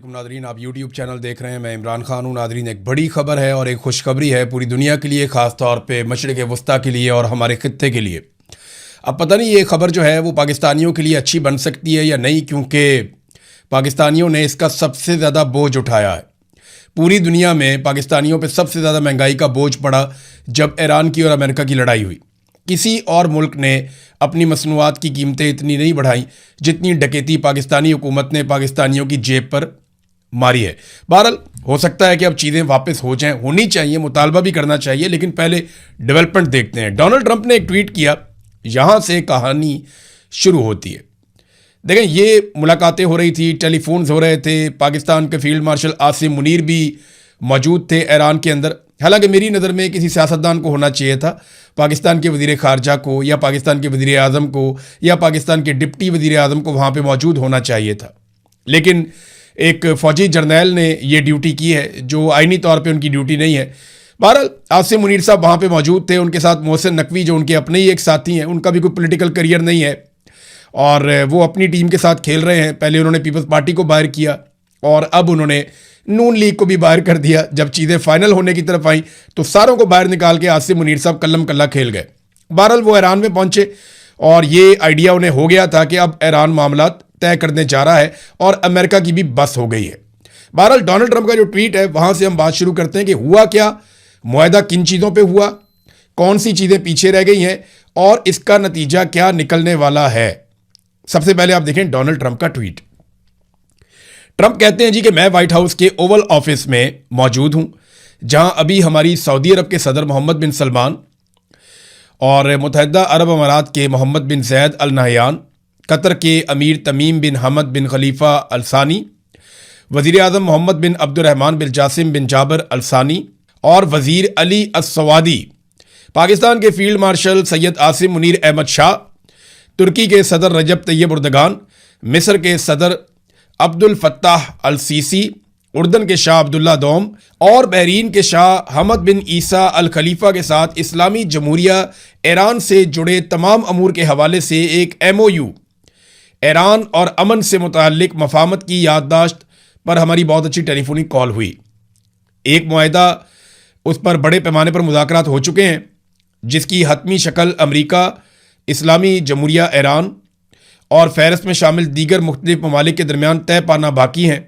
वालेकुम नादरीन, आप YouTube channel देख रहे हैं। मैं इमरान खान हूँ। नादरीन, एक बड़ी खबर है और एक खुशखबरी है पूरी दुनिया के लिए, ख़ास तौर पे मशरिक़ वस्ता के लिए और हमारे खित्ते के लिए। अब पता नहीं ये खबर जो है वो पाकिस्तानियों के लिए अच्छी बन सकती है या नहीं, क्योंकि पाकिस्तानियों ने इसका सबसे ज़्यादा बोझ उठाया है। पूरी दुनिया में पाकिस्तानियों पर सबसे ज़्यादा महंगाई का बोझ पड़ा जब ईरान की और अमेरिका की लड़ाई हुई। किसी और मुल्क ने अपनी मसनूआत की कीमतें इतनी नहीं बढ़ाई जितनी डकैती पाकिस्तानी हुकूमत ने पाकिस्तानियों की जेब पर मारी है। बहरहाल हो सकता है कि अब चीज़ें वापस हो जाएं, होनी चाहिए, मुतालबा भी करना चाहिए, लेकिन पहले डेवलपमेंट देखते हैं। डोनाल्ड ट्रंप ने एक ट्वीट किया, यहाँ से कहानी शुरू होती है। देखें, ये मुलाकातें हो रही थी, टेलीफोन्स हो रहे थे, पाकिस्तान के फील्ड मार्शल आसिम मुनीर भी मौजूद थे ईरान के अंदर। हालांकि मेरी नज़र में किसी सियासतदान को होना चाहिए था, पाकिस्तान के वज़ीर ख़ारजा को या पाकिस्तान के वज़ीर आज़म को या पाकिस्तान के डिप्टी वज़ीर आज़म को वहाँ पे मौजूद होना चाहिए था। लेकिन एक फ़ौजी जर्नैल ने ये ड्यूटी की है जो आइनी तौर पे उनकी ड्यूटी नहीं है। बहरहाल आसिम मुनीर साहब वहाँ पे मौजूद थे, उनके साथ मोहसिन नकवी जो उनके अपने ही एक साथी हैं, उनका भी कोई पॉलिटिकल करियर नहीं है और वो अपनी टीम के साथ खेल रहे हैं। पहले उन्होंने पीपल्स पार्टी को बाहर किया और अब उन्होंने नून लीग को भी बाहर कर दिया। जब चीज़ें फाइनल होने की तरफ आई तो सारों को बाहर निकाल के आसिम मुनीर साहब कल्लम कल्ला खेल गए। बहरहाल वो ईरान में पहुंचे और ये आइडिया उन्हें हो गया था कि अब ईरान मामला तय करने जा रहा है और अमेरिका की भी बस हो गई है। बहरहाल डोनाल्ड ट्रंप का जो ट्वीट है वहां से हम बात शुरू करते हैं कि हुआ क्या, मुआहदा किन चीज़ों पर हुआ, कौन सी चीज़ें पीछे रह गई हैं और इसका नतीजा क्या निकलने वाला है। सबसे पहले आप देखें डोनाल्ड ट्रंप का ट्वीट। ट्रंप कहते हैं जी कि मैं व्हाइट हाउस के ओवल ऑफिस में मौजूद हूं, जहां अभी हमारी सऊदी अरब के सदर मोहम्मद बिन सलमान और मुत्तहिदा अरब अमारात के मोहम्मद बिन ज़ैद अल नहयान, कतर के अमीर तमीम बिन हमद बिन खलीफा अल सानी, वज़ीर आज़म मोहम्मद बिन अब्दुर्रहमान बिन जासिम बिन जाबर अल सानी और वज़ीर अली अस-सवादी, पाकिस्तान के फील्ड मार्शल सैयद आसिम मुनीर अहमद शाह, तुर्की के सदर रजब तैयब उर्दगान, मिस्र के सदर अब्दुल फत्ताह अल सीसी, उर्दन के शाह अब्दुल्ला दोम और बहरीन के शाह हमद बिन ईसा अल खलीफा के साथ इस्लामी जमहूरिया ईरान से जुड़े तमाम अमूर के हवाले से एक MOU, ईरान और अमन से मुताल्लिक मफाहमत की याददाश्त पर हमारी बहुत अच्छी टेलीफोनिक कॉल हुई। एक मुआहदा उस पर बड़े पैमाने पर मुज़ाकरात हो चुके हैं, जिसकी हतमी शक्ल अमरीका, इस्लामी जमहूरिया ईरान और फहरिस्त में शामिल दीगर मुख्तलिफ ममालिक के दरमियान तय पाना बाकी हैं।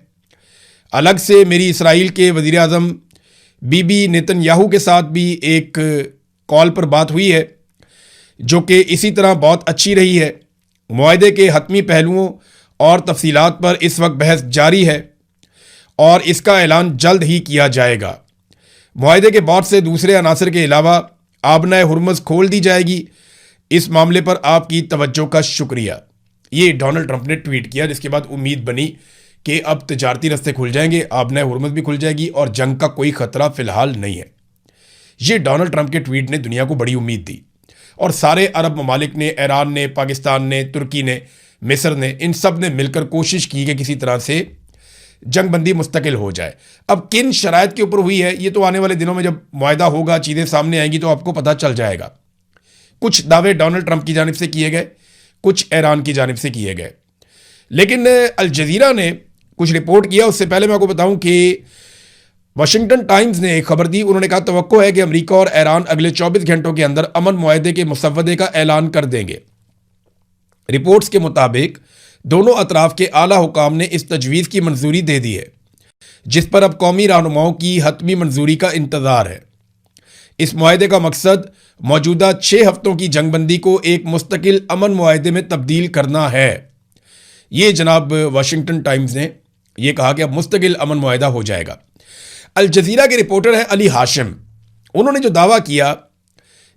अलग से मेरी इसराइल के वज़ीर आज़म बीबी नेतन्याहू के साथ भी एक कॉल पर बात हुई है, जो कि इसी तरह बहुत अच्छी रही है। मुआहदे के हतमी पहलुओं और तफसीलात पर इस वक्त बहस जारी है और इसका ऐलान जल्द ही किया जाएगा। मुआहदे के बहुत से दूसरे अनासर के अलावा आबनाए हुर्मुज़ खोल दी जाएगी। इस मामले पर आपकी तवज्जो का शुक्रिया। ये डोनाल्ड ट्रंप ने ट्वीट किया, जिसके बाद उम्मीद बनी कि अब तजारती रस्ते खुल जाएंगे, आबनाए हुर्मुज़ भी खुल जाएगी और जंग का कोई खतरा फिलहाल नहीं है। ये डोनाल्ड ट्रंप के ट्वीट ने दुनिया को बड़ी उम्मीद दी और सारे अरब ममालिक ने, ईरान ने, पाकिस्तान ने, तुर्की ने, मिस्र ने, इन सब ने मिलकर कोशिश की कि किसी तरह से जंगबंदी मुस्तकिल हो जाए। अब किन शराइत के ऊपर हुई है ये तो आने वाले दिनों में जब मुआहदा होगा, चीज़ें सामने आएंगी तो आपको पता चल जाएगा। कुछ दावे डोनाल्ड ट्रंप की जानिब से किए गए, कुछ ईरान की जानिब से किए गए, लेकिन अल जज़ीरा ने कुछ रिपोर्ट किया। उससे पहले मैं आपको बताऊं कि वाशिंगटन टाइम्स ने एक खबर दी। उन्होंने कहा तवक्को है कि अमेरिका और ईरान अगले 24 घंटों के अंदर अमन मुआहदे के मुसव्वदे का ऐलान कर देंगे। रिपोर्ट्स के मुताबिक दोनों अतराफ के आला हुकाम ने इस तजवीज़ की मंजूरी दे दी है, जिस पर अब कौमी रहनुमाओं की हतमी मंजूरी का इंतज़ार है। इस मुआहदे का मकसद मौजूदा 6 हफ्तों की जंगबंदी को एक मुस्तकिल अमन मुआहदे में तब्दील करना है। ये जनाब वाशिंगटन टाइम्स ने यह कहा कि अब मुस्तकिल अमन मुआहदा हो जाएगा। अल जज़ीरा के रिपोर्टर हैं अली हाशिम। उन्होंने जो दावा किया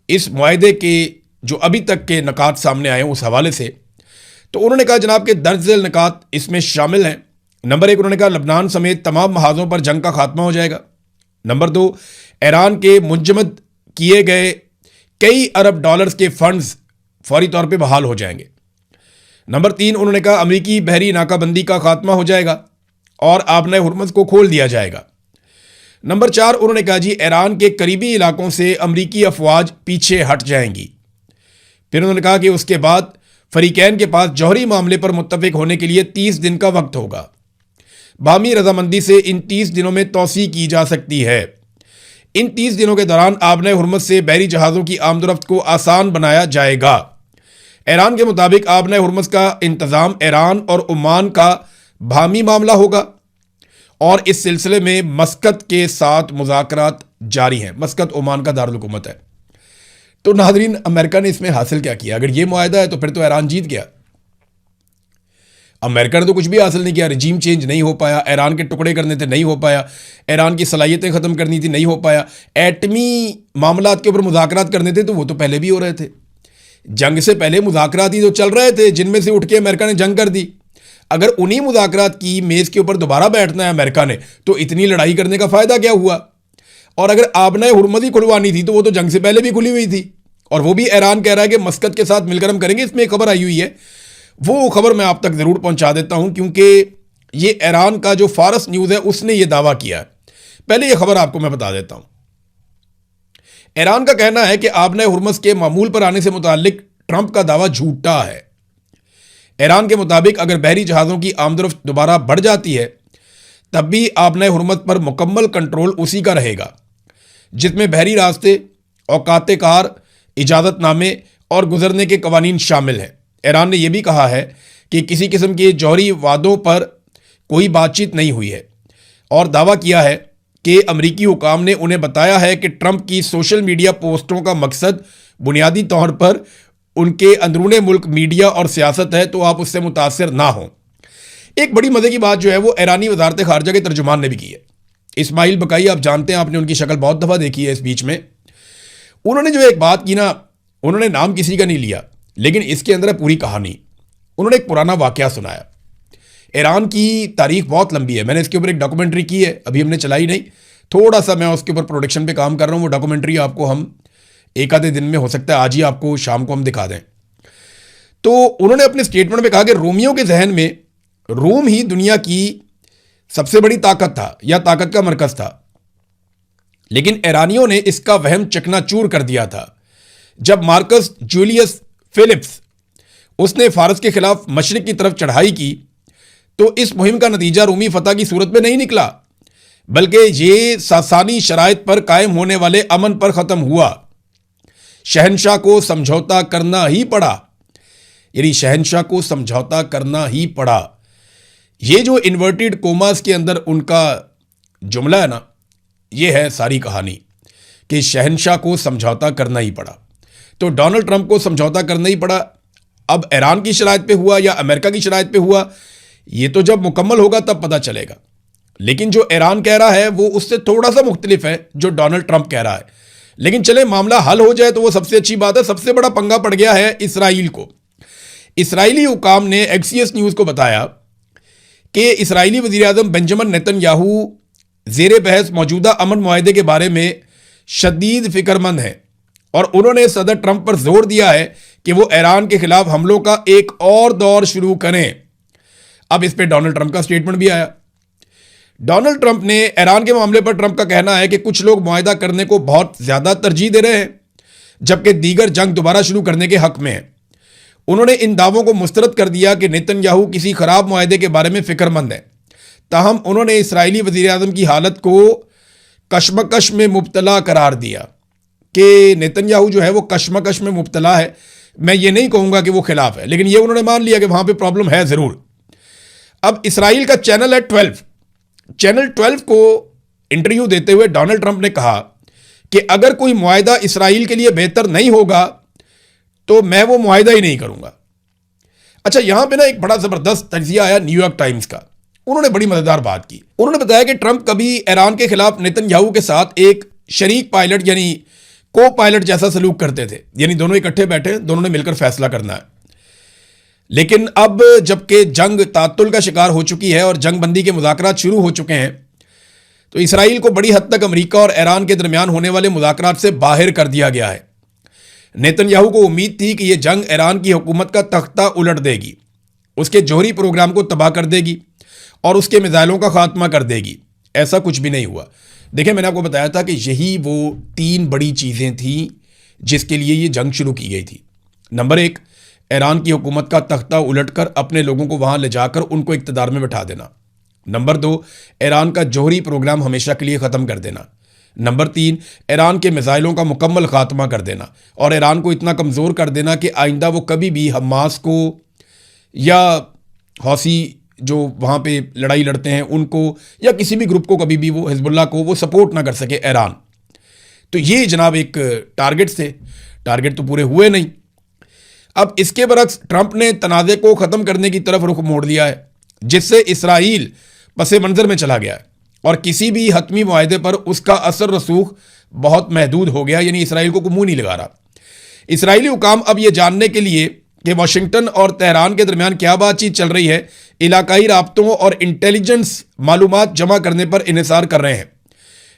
इस मुआहदे के जो अभी तक के नकात सामने आए उस हवाले से, तो उन्होंने कहा जनाब के दर्ज झेल नकात इसमें शामिल हैं। नंबर 1, उन्होंने कहा लबनान समेत तमाम महाजों पर जंग का खात्मा हो जाएगा। नंबर 2, ईरान के मुंजमद किए गए कई अरब डॉलर्स के फंड्स फौरी तौर पे बहाल हो जाएंगे। नंबर 3, उन्होंने कहा अमरीकी बहरी नाकाबंदी का खात्मा हो जाएगा और आबनाए हुर्मुज़ को खोल दिया जाएगा। नंबर 4, उन्होंने कहा जी ईरान के करीबी इलाकों से अमरीकी अफवाज पीछे हट जाएंगी। फिर उन्होंने कहा कि उसके बाद फरीकैन के पास जौहरी मामले पर मुत्तफिक होने के लिए 30 दिन का वक्त होगा। बाहमी रजामंदी से इन 30 दिनों में तौसी की जा सकती है। इन 30 दिनों के दौरान आबने हुर्मुज़ से बहरी जहाज़ों की आमदोरफ्त को आसान बनाया जाएगा। ईरान के मुताबिक आबने हुर्मुज़ का इंतज़ाम ईरान और ओमान का बाहमी मामला होगा और इस सिलसिले में मस्कत के साथ मुज़ाकरात जारी हैं। मस्कत ओमान का दारुल हुकूमत है। तो नाज़रीन, अमेरिका ने इसमें हासिल क्या किया? अगर ये मुआहदा है तो फिर तो ईरान जीत गया। अमेरिका ने तो कुछ भी हासिल नहीं किया। रजीम चेंज नहीं हो पाया, ईरान के टुकड़े करने थे नहीं हो पाया, ईरान की सलाहियतें ख़त्म करनी थी नहीं हो पाया, एटमी मामलात के ऊपर मुज़ाकरात करने थे तो वो तो पहले भी हो रहे थे। जंग से पहले मुज़ाकरात ही तो चल रहे थे जिनमें से उठ के अमेरिका ने जंग कर दी। अगर उन्हीं मुज़ाकरात की मेज़ के ऊपर दोबारा बैठना है अमेरिका ने तो इतनी लड़ाई करने का फ़ायदा क्या हुआ? और अगर आबना हुर्मुज़ ही खुलवानी थी तो वो तो जंग से पहले भी खुली हुई थी और वो भी ईरान कह रहा है कि मस्कत के साथ मिलकर हम करेंगे। इसमें एक खबर आई हुई है, वो खबर मैं आप तक ज़रूर पहुंचा देता हूं क्योंकि ये ईरान का जो फारस न्यूज़ है उसने ये दावा किया है। पहले ये खबर आपको मैं बता देता हूं। ईरान का कहना है कि आबना हुर्मुज़ के मामूल पर आने से मुताल्लिक ट्रंप का दावा झूठा है। ईरान के मुताबिक अगर बहरी जहाज़ों की आमदोरफ्त दोबारा बढ़ जाती है तब भी आबना हुर्मुज़ पर मुकम्मल कंट्रोल उसी का रहेगा, जिसमें बहरी रास्ते, औकात कार, इजाज़तनामे और गुजरने के कवानीन शामिल हैं। ईरान ने यह भी कहा है कि किसी किस्म के जौहरी वादों पर कोई बातचीत नहीं हुई है और दावा किया है कि अमरीकी हुकाम ने उन्हें बताया है कि ट्रंप की सोशल मीडिया पोस्टों का मकसद बुनियादी तौर पर उनके अंदरूने मुल्क मीडिया और सियासत है, तो आप उससे मुतासर ना हों। एक बड़ी मज़े की बात जो है वो ईरानी वजारत खारजा के तर्जुमान ने भी की है। इस्माइल बकाई, आप जानते हैं, आपने उनकी शक्ल बहुत दफ़ा देखी है इस बीच में। उन्होंने जो एक बात की ना, उन्होंने नाम किसी का नहीं लिया लेकिन इसके अंदर है पूरी कहानी। उन्होंने एक पुराना वाकया सुनाया। ईरान की तारीख बहुत लंबी है, मैंने इसके ऊपर एक डॉक्यूमेंट्री की है, अभी हमने चलाई नहीं, थोड़ा सा मैं उसके ऊपर प्रोडक्शन पे काम कर रहा हूँ। वो डॉक्यूमेंट्री आपको हम एक आधे दिन में, हो सकता है आज ही आपको शाम को हम दिखा दें। तो उन्होंने अपने स्टेटमेंट में कहा कि रोमियों के जहन में रोम ही दुनिया की सबसे बड़ी ताकत था या ताकत का मरकज था, लेकिन ईरानियों ने इसका वहम चकनाचूर कर दिया था जब मार्कस जूलियस फिलिप्स उसने फारस के खिलाफ मशरिक की तरफ चढ़ाई की। तो इस मुहिम का नतीजा रूमी फतह की सूरत में नहीं निकला बल्कि ये सासानी शराइत पर कायम होने वाले अमन पर ख़त्म हुआ। शहनशाह को समझौता करना ही पड़ा, यानी शहनशाह को समझौता करना ही पड़ा। ये जो इन्वर्टेड कोमास के अंदर उनका जुमला है ना, ये है सारी कहानी कि शहनशाह को समझौता करना ही पड़ा। तो डोनाल्ड ट्रंप को समझौता करना ही पड़ा। अब ईरान की शराइत पे हुआ या अमेरिका की शराइत पे हुआ, ये तो जब मुकम्मल होगा तब पता चलेगा। लेकिन जो ईरान कह रहा है वो उससे थोड़ा सा मुख्तलिफ है जो डोनाल्ड ट्रंप कह रहा है। लेकिन चले मामला हल हो जाए तो वो सबसे अच्छी बात है। सबसे बड़ा पंगा पड़ गया है इसराइल को। इसराइली हुकाम ने एक्सियस न्यूज़ को बताया कि इसराइली वज़ीर-ए-आज़म बेंजामिन नेतन्याहू ज़ेरे बहस मौजूदा अमन मुआहदे के बारे में शदीद फिक्रमंद हैं और उन्होंने सदर ट्रंप पर जोर दिया है कि वो ईरान के खिलाफ हमलों का एक और दौर शुरू करें। अब इस पर डोनाल्ड ट्रंप का स्टेटमेंट भी आया। डोनाल्ड ट्रंप ने ईरान के मामले पर ट्रंप का कहना है कि कुछ लोग मुआहदा करने को बहुत ज़्यादा तरजीह दे रहे हैं जबकि दीगर जंग दोबारा शुरू करने के हक में हैं। उन्होंने इन दावों को मुस्तरद कर दिया कि नेतन्याहू किसी खराब मुआहदे के बारे में फिक्रमंद है। ताहम उन्होंने इसराइली वज़ीर-ए-आज़म की हालत को कशमकश में मुब्तला करार दिया कि नेतन्याहू जो है वो कशमकश में मुब्तला है। मैं ये नहीं कहूँगा कि वो खिलाफ है, लेकिन ये उन्होंने मान लिया कि वहाँ पे प्रॉब्लम है ज़रूर। अब इसराइल का चैनल है 12, चैनल 12 को इंटरव्यू देते हुए डोनाल्ड ट्रंप ने कहा कि अगर कोई मुआहदा इसराइल के लिए बेहतर नहीं होगा तो मैं वो मुआहदा ही नहीं करूँगा। अच्छा, यहाँ पे ना एक बड़ा ज़बरदस्त तजिया आया न्यूयॉर्क टाइम्स का। उन्होंने बड़ी मज़ेदार बात की। उन्होंने बताया कि ट्रंप कभी ईरान के खिलाफ नेतन्याहू के साथ एक शरीक पायलट यानी को पायलट जैसा सलूक करते थे, यानी दोनों इकट्ठे बैठे, दोनों ने मिलकर फैसला करना है। लेकिन अब जबकि जंग तातुल का शिकार हो चुकी है और जंग बंदी के मुज़ाकरात शुरू हो चुके हैं, तो इसराइल को बड़ी हद तक अमेरिका और ईरान के दरमियान होने वाले मुज़ाकरात से बाहर कर दिया गया है। नेतन्याहू को उम्मीद थी कि यह जंग ईरान की हुकूमत का तख्ता उलट देगी, उसके जौहरी प्रोग्राम को तबाह कर देगी और उसके मिसाइलों का खात्मा कर देगी। ऐसा कुछ भी नहीं हुआ। देखिए, मैंने आपको बताया था कि यही वो 3 बड़ी चीज़ें थीं जिसके लिए ये जंग शुरू की गई थी। नंबर 1, ईरान की हुकूमत का तख्ता उलटकर अपने लोगों को वहाँ ले जाकर उनको इक़्तिदार में बैठा देना। नंबर 2, ईरान का जौहरी प्रोग्राम हमेशा के लिए ख़त्म कर देना। नंबर 3, ईरान के मिसाइलों का मुकम्मल खात्मा कर देना और ईरान को इतना कमज़ोर कर देना कि आइंदा वो कभी भी हमास को या हौसी जो वहाँ पे लड़ाई लड़ते हैं उनको या किसी भी ग्रुप को कभी भी वो हिजबुल्लाह को वो सपोर्ट ना कर सके ईरान। तो ये जनाब एक टारगेट्स थे, टारगेट तो पूरे हुए नहीं। अब इसके बरक्स ट्रंप ने तनाज़े को ख़त्म करने की तरफ रुख मोड़ लिया है, जिससे इसराइल पसे मंज़र में चला गया है और किसी भी हतमी मुआहदे पर उसका असर रसूख बहुत महदूद हो गया, यानी इसराइल को मुंह नहीं लगा रहा। इसराइली हुकाम अब ये जानने के लिए कि वाशिंगटन और तेहरान के दरमियान क्या बातचीत चल रही है, इलाकाई राब्तों और इंटेलिजेंस मालूमात जमा करने पर इन्हिसार कर रहे हैं।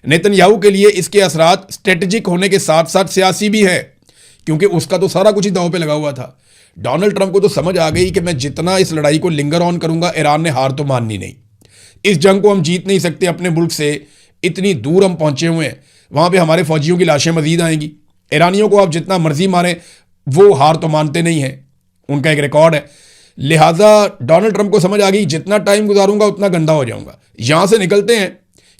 नेतन्याहू के लिए इसके असरात स्ट्रेटजिक होने के साथ साथ सियासी भी हैं, क्योंकि उसका तो सारा कुछ ही दांव पे लगा हुआ था। डोनाल्ड ट्रंप को तो समझ आ गई कि मैं जितना इस लड़ाई को लिंगर ऑन करूंगा, ईरान ने हार तो माननी नहीं। इस जंग को हम जीत नहीं सकते, अपने मुल्क से इतनी दूर हम पहुंचे हुए हैं, वहां पे हमारे फौजियों की लाशें मजीद आएंगी। ईरानियों को आप जितना मर्जी मारें, वो हार तो मानते नहीं हैं, उनका एक रिकॉर्ड है। लिहाजा डोनाल्ड ट्रंप को समझ आ गई जितना टाइम गुजारूंगा उतना गंदा हो जाऊंगा। यहां से निकलते हैं,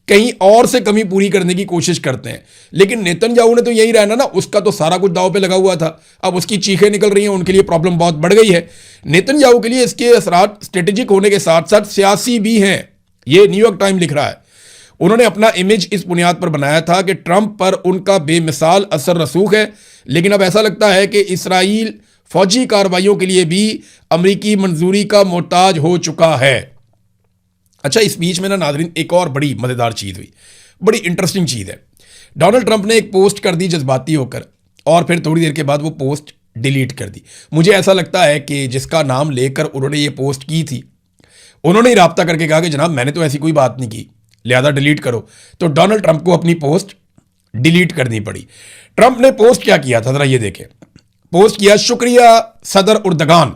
कहीं और से कमी पूरी करने की कोशिश करते हैं। लेकिन नेतन्याहू ने तो यही रहना ना, उसका तो सारा कुछ दांव पे लगा हुआ था। अब उसकी चीखें निकल रही हैं, उनके लिए प्रॉब्लम बहुत बढ़ गई है। नेतन्याहू के लिए इसके असरात स्ट्रेटेजिक होने के साथ साथ सियासी भी हैं। ये न्यूयॉर्क टाइम लिख रहा है। उन्होंने अपना इमेज इस बुनियाद पर बनाया था कि ट्रंप पर उनका बेमिसाल असर रसूख है, लेकिन अब ऐसा लगता है कि इसराइल फौजी कार्रवाइयों के लिए भी अमरीकी मंजूरी का मोहताज हो चुका है। अच्छा, इस बीच में ना नाज़रीन एक और बड़ी मज़ेदार चीज़ हुई, बड़ी इंटरेस्टिंग चीज़ है। डोनाल्ड ट्रंप ने एक पोस्ट कर दी जज्बाती होकर, और फिर थोड़ी देर के बाद वो पोस्ट डिलीट कर दी। मुझे ऐसा लगता है कि जिसका नाम लेकर उन्होंने ये पोस्ट की थी, उन्होंने ही राब्ता करके कहा कि जनाब मैंने तो ऐसी कोई बात नहीं की, लिहाजा डिलीट करो। तो डोनाल्ड ट्रंप को अपनी पोस्ट डिलीट करनी पड़ी। ट्रंप ने पोस्ट क्या किया था, ज़रा ये देखें। पोस्ट किया, शुक्रिया सदर उर्दगान,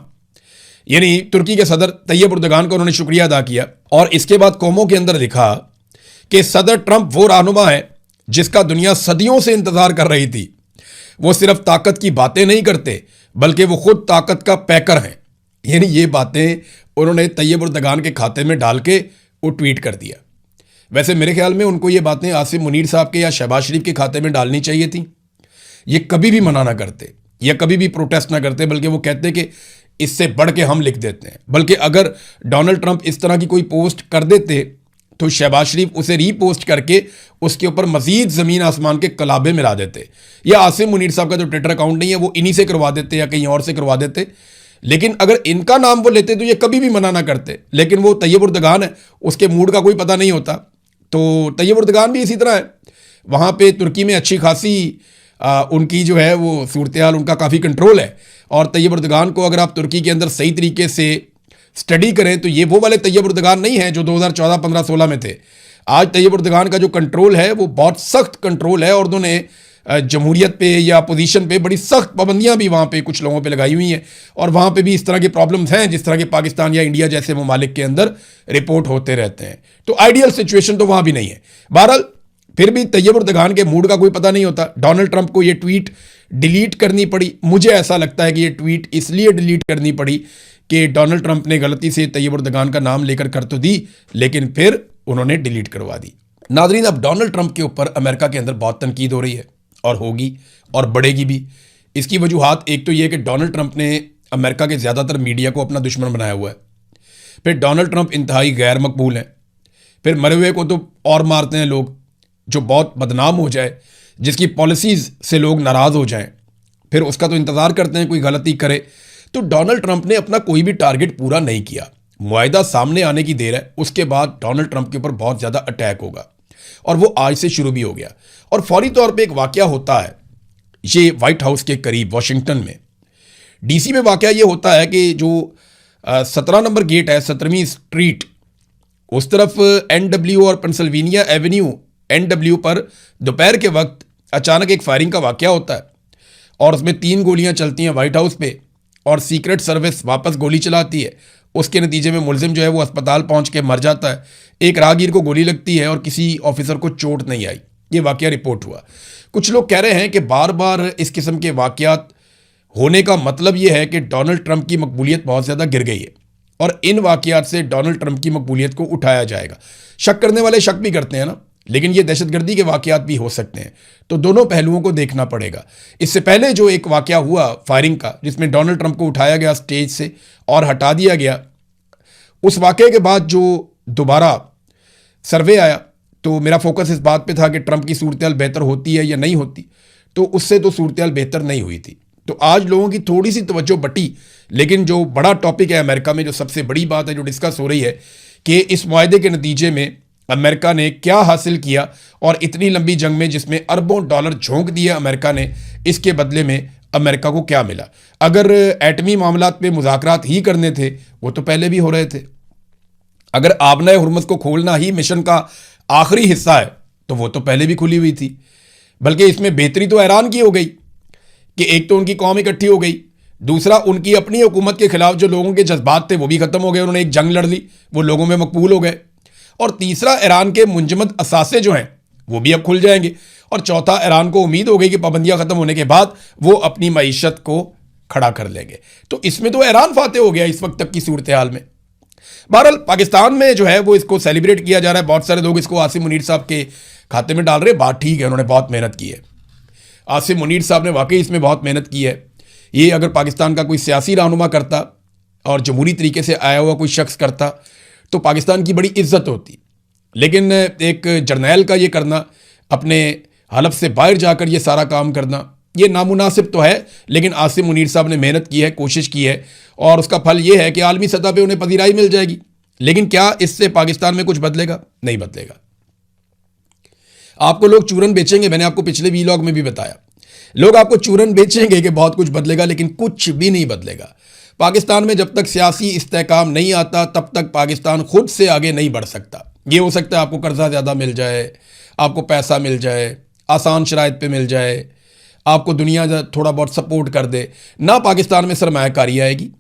यानी तुर्की के सदर तैयब उर्दगान का उन्होंने शुक्रिया अदा किया। और इसके बाद कौमों के अंदर लिखा कि सदर ट्रंप वो रहनुमा है जिसका दुनिया सदियों से इंतजार कर रही थी। वो सिर्फ ताकत की बातें नहीं करते, बल्कि वो खुद ताकत का पैकर हैं। यानी ये बातें उन्होंने तैयब उर्दगान के खाते में डाल के वो ट्वीट कर दिया। वैसे मेरे ख्याल में उनको ये बातें आसिफ मुनीर साहब के या शहबाज शरीफ के खाते में डालनी चाहिए थी। ये कभी भी मना ना करते या कभी भी प्रोटेस्ट ना करते, बल्कि वो कहते कि इससे बढ़ के हम लिख देते हैं। बल्कि अगर डोनाल्ड ट्रंप इस तरह की कोई पोस्ट कर देते तो शहबाज शरीफ उसे रीपोस्ट करके उसके ऊपर मजीद ज़मीन आसमान के कलाबे मिला देते, या आसिफ मुनीर साहब का जो ट्विटर अकाउंट नहीं है वो इन्हीं से करवा देते या कहीं और से करवा देते। लेकिन अगर इनका नाम वो लेते तो ये कभी भी मना ना करते। लेकिन वो तैयब उर्दगान है, उसके मूड का कोई पता नहीं होता। तो तैयब उर्दगान भी इसी तरह है, वहाँ पे तुर्की में अच्छी खासी उनकी जो है वो सूरत हाल, उनका काफ़ी कंट्रोल है। और तैयब उर्दगान को अगर आप तुर्की के अंदर सही तरीके से स्टडी करें तो ये वो वाले तैयब उर्दगान नहीं है जो 2014, 15, 16 में थे। आज तैयब उर्दगान का जो कंट्रोल है वो बहुत सख्त कंट्रोल है, और उन्होंने जमहूरियत पे या अपोजिशन पे बड़ी सख्त पाबंदियां भी वहाँ पे कुछ लोगों पे लगाई हुई हैं। और वहाँ पे भी इस तरह के प्रॉब्लम्स हैं जिस तरह के पाकिस्तान या इंडिया जैसे ममालिक के अंदर रिपोर्ट होते रहते हैं। तो आइडियल सिचुएशन तो वहाँ भी नहीं है। बहरहाल फिर भी तैयब उर्दगान के मूड का कोई पता नहीं होता। डोनाल्ड ट्रंप को ये ट्वीट डिलीट करनी पड़ी। मुझे ऐसा लगता है कि ये ट्वीट इसलिए डिलीट करनी पड़ी कि डोनाल्ड ट्रंप ने गलती से तैयब उर्दगान का नाम लेकर कर तो दी, लेकिन फिर उन्होंने डिलीट करवा दी। नाज़रीन, अब डोनाल्ड ट्रंप के ऊपर अमेरिका के अंदर बहुत तनकीद हो रही है, और होगी और बढ़ेगी भी। इसकी वजूहात एक तो ये कि डोनाल्ड ट्रंप ने अमेरिका के ज़्यादातर मीडिया को अपना दुश्मन बनाया हुआ है। फिर डोनाल्ड ट्रंप इंतहाई गैर मकबूल हैं। फिर मरे हुए को तो और मारते हैं लोग, जो बहुत बदनाम हो जाए, जिसकी पॉलिसीज़ से लोग नाराज़ हो जाएं, फिर उसका तो इंतज़ार करते हैं कोई गलती करे। तो डोनाल्ड ट्रंप ने अपना कोई भी टारगेट पूरा नहीं किया। मुआहिदा सामने आने की देर है, उसके बाद डोनाल्ड ट्रंप के ऊपर बहुत ज़्यादा अटैक होगा, और वो आज से शुरू भी हो गया। और फौरी तौर पे एक वाक़या होता है, ये वाइट हाउस के करीब वाशिंगटन में DC में वाक़या ये होता है कि जो 17 नंबर गेट है, 17वीं स्ट्रीट, उस तरफ NW और पेंसिल्वेनिया एवेन्यू NW पर दोपहर के वक्त अचानक एक फायरिंग का वाक़या होता है, और उसमें 3 गोलियां चलती हैं वाइट हाउस पे, और सीक्रेट सर्विस वापस गोली चलाती है। उसके नतीजे में मुलजिम जो है वो अस्पताल पहुंच के मर जाता है। एक राहगीर को गोली लगती है और किसी ऑफिसर को चोट नहीं आई। ये वाक़या रिपोर्ट हुआ। कुछ लोग कह रहे हैं कि बार बार इस किस्म के वाक़यात होने का मतलब ये है कि डोनाल्ड ट्रंप की मकबूलियत बहुत ज़्यादा गिर गई है। और इन वाकयात से डोनाल्ड ट्रंप की मकबूलियत को उठाया जाएगा। शक करने वाले शक भी करते हैं ना, लेकिन ये दहशतगर्दी के वाकयात भी हो सकते हैं, तो दोनों पहलुओं को देखना पड़ेगा। इससे पहले जो एक वाकया हुआ फायरिंग का, जिसमें डोनाल्ड ट्रंप को उठाया गया स्टेज से और हटा दिया गया, उस वाकये के बाद जो दोबारा सर्वे आया, तो मेरा फोकस इस बात पे था कि ट्रंप की सूरत बेहतर होती है या नहीं होती, तो उससे तो सूरत बेहतर नहीं हुई थी। तो आज लोगों की थोड़ी सी तवज्जो बटी, लेकिन जो बड़ा टॉपिक है अमेरिका में, जो सबसे बड़ी बात है जो डिस्कस हो रही है कि इस मुआहदे के नतीजे में अमेरिका ने क्या हासिल किया, और इतनी लंबी जंग में जिसमें अरबों डॉलर झोंक दिया अमेरिका ने, इसके बदले में अमेरिका को क्या मिला। अगर एटमी मामलात पे मुज़ाकरात ही करने थे, वो तो पहले भी हो रहे थे। अगर आबना हुर्मुज़ को खोलना ही मिशन का आखिरी हिस्सा है, तो वो तो पहले भी खुली हुई थी। बल्कि इसमें बेहतरी तो ईरान की हो गई कि एक तो उनकी कौम इकट्ठी हो गई, दूसरा उनकी अपनी हुकूमत के खिलाफ जो लोगों के जज्बात थे वो भी ख़त्म हो गए, उन्होंने एक जंग लड़ ली, वो लोगों में मकबूल हो गए। और तीसरा, ईरान के मुंजमद असासे जो हैं वो भी अब खुल जाएंगे। और चौथा, ईरान को उम्मीद हो गई कि पाबंदियां ख़त्म होने के बाद वो अपनी मईशत को खड़ा कर लेंगे। तो इसमें तो ईरान फातेह हो गया इस वक्त तक की सूरत हाल में। बहरहाल पाकिस्तान में जो है वो इसको सेलिब्रेट किया जा रहा है, बहुत सारे लोग इसको आसिम मुनीर साहब के खाते में डाल रहे हैं। बात ठीक है, उन्होंने बहुत मेहनत की है, आसिम मुनीर साहब ने वाकई इसमें बहुत मेहनत की है। ये अगर पाकिस्तान का कोई सियासी रहनुमा करता और जमहूरी तरीके से आया हुआ कोई शख्स करता तो पाकिस्तान की बड़ी इज्जत होती, लेकिन एक जर्नैल का ये करना, अपने हलफ से बाहर जाकर ये सारा काम करना, ये नामुनासिब तो है। लेकिन आसिम मुनीर साहब ने मेहनत की है, कोशिश की है, और उसका फल ये है कि आलमी सतह पे उन्हें पजीराई मिल जाएगी। लेकिन क्या इससे पाकिस्तान में कुछ बदलेगा? नहीं बदलेगा। आपको लोग चूरन बेचेंगे, मैंने आपको पिछले वीलॉग में भी बताया, लोग आपको चूरन बेचेंगे कि बहुत कुछ बदलेगा, लेकिन कुछ भी नहीं बदलेगा। पाकिस्तान में जब तक सियासी इस्तेहकाम नहीं आता, तब तक पाकिस्तान खुद से आगे नहीं बढ़ सकता। ये हो सकता है आपको कर्जा ज़्यादा मिल जाए, आपको पैसा मिल जाए, आसान शराइत पे मिल जाए, आपको दुनिया थोड़ा बहुत सपोर्ट कर दे, ना पाकिस्तान में सरमायाकारी आएगी,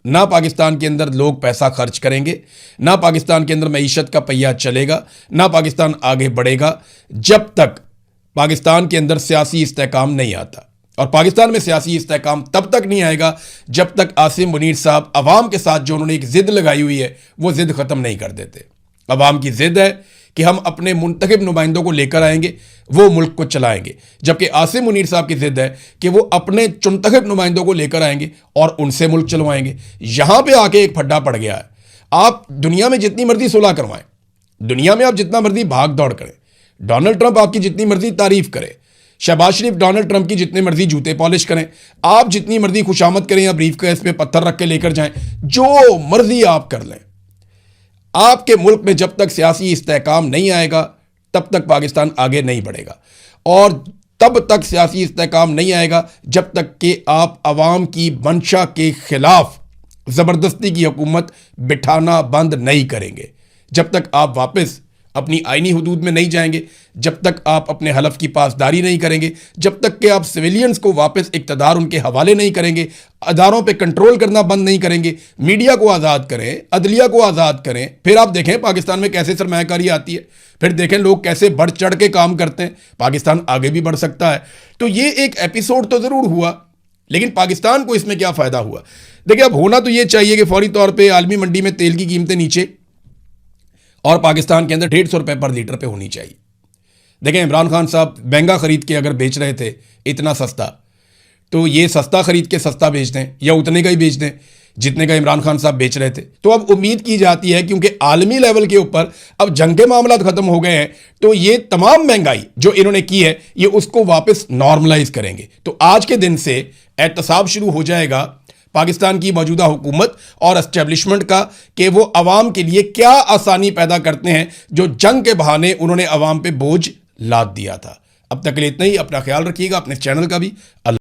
ना पाकिस्तान के अंदर लोग पैसा खर्च करेंगे, ना पाकिस्तान के अंदर मईशत का पहिया चलेगा, ना पाकिस्तान आगे बढ़ेगा, जब तक पाकिस्तान के अंदर सियासी इस्तेहकाम नहीं आता। और पाकिस्तान में सियासी इस्तेहकाम तब तक नहीं आएगा जब तक आसिम मुनीर साहब अवाम के साथ जो उन्होंने एक ज़िद लगाई हुई है वो ज़िद ख़त्म नहीं कर देते। अवाम की ज़िद है कि हम अपने मुंतखब नुमाइंदों को लेकर आएंगे, वो मुल्क को चलाएंगे, जबकि आसिम मुनीर साहब की ज़िद है कि वो अपने चुनतखब नुमाइंदों को लेकर आएंगे और उनसे मुल्क चलवाएंगे। यहाँ पे आके एक फड्डा पड़ गया है। आप दुनिया में जितनी मर्जी सुलह करवाएं, दुनिया में आप जितना मर्जी भाग दौड़ करें, डोनाल्ड ट्रंप आपकी जितनी मर्जी तारीफ करे, शहबाज शरीफ डोनाल्ड ट्रंप की जितने मर्जी जूते पॉलिश करें, आप जितनी मर्जी खुशामद करें या ब्रीफ केस पे पत्थर रख के लेकर जाएं, जो मर्जी आप कर लें, आपके मुल्क में जब तक सियासी इस्तेहकाम नहीं आएगा तब तक पाकिस्तान आगे नहीं बढ़ेगा। और तब तक सियासी इस्तेहकाम नहीं आएगा जब तक कि आप अवाम की मंशा के खिलाफ ज़बरदस्ती की हुकूमत बिठाना बंद नहीं करेंगे, जब तक आप वापस अपनी आईनी हुदूद में नहीं जाएंगे, जब तक आप अपने हलफ की पासदारी नहीं करेंगे, जब तक कि आप सिविलियंस को वापस इक़्तिदार उनके हवाले नहीं करेंगे, अदारों पे कंट्रोल करना बंद नहीं करेंगे, मीडिया को आज़ाद करें, अदलिया को आज़ाद करें, फिर आप देखें पाकिस्तान में कैसे सरमायाकारी आती है, फिर देखें लोग कैसे बढ़ चढ़ के काम करते हैं, पाकिस्तान आगे भी बढ़ सकता है। तो ये एक एपिसोड तो ज़रूर हुआ, लेकिन पाकिस्तान को इसमें क्या फ़ायदा हुआ? देखिए, अब होना तो ये चाहिए कि फौरी तौर पर आलमी मंडी में तेल की कीमतें नीचे और पाकिस्तान के अंदर 150 रुपये पर लीटर पे होनी चाहिए। देखें, इमरान खान साहब महंगा ख़रीद के अगर बेच रहे थे इतना सस्ता, तो ये सस्ता ख़रीद के सस्ता बेच दें या उतने का ही बेच दें जितने का इमरान खान साहब बेच रहे थे। तो अब उम्मीद की जाती है, क्योंकि आलमी लेवल के ऊपर अब जंग के मामला ख़त्म हो गए हैं, तो ये तमाम महंगाई जो इन्होंने की है ये उसको वापस नॉर्मलाइज करेंगे। तो आज के दिन से एहतसाब शुरू हो जाएगा पाकिस्तान की मौजूदा हुकूमत और एस्टेब्लिशमेंट का कि वो अवाम के लिए क्या आसानी पैदा करते हैं जो जंग के बहाने उन्होंने अवाम पे बोझ लाद दिया था। अब तक के लिए इतना ही। अपना ख्याल रखिएगा, अपने चैनल का भी।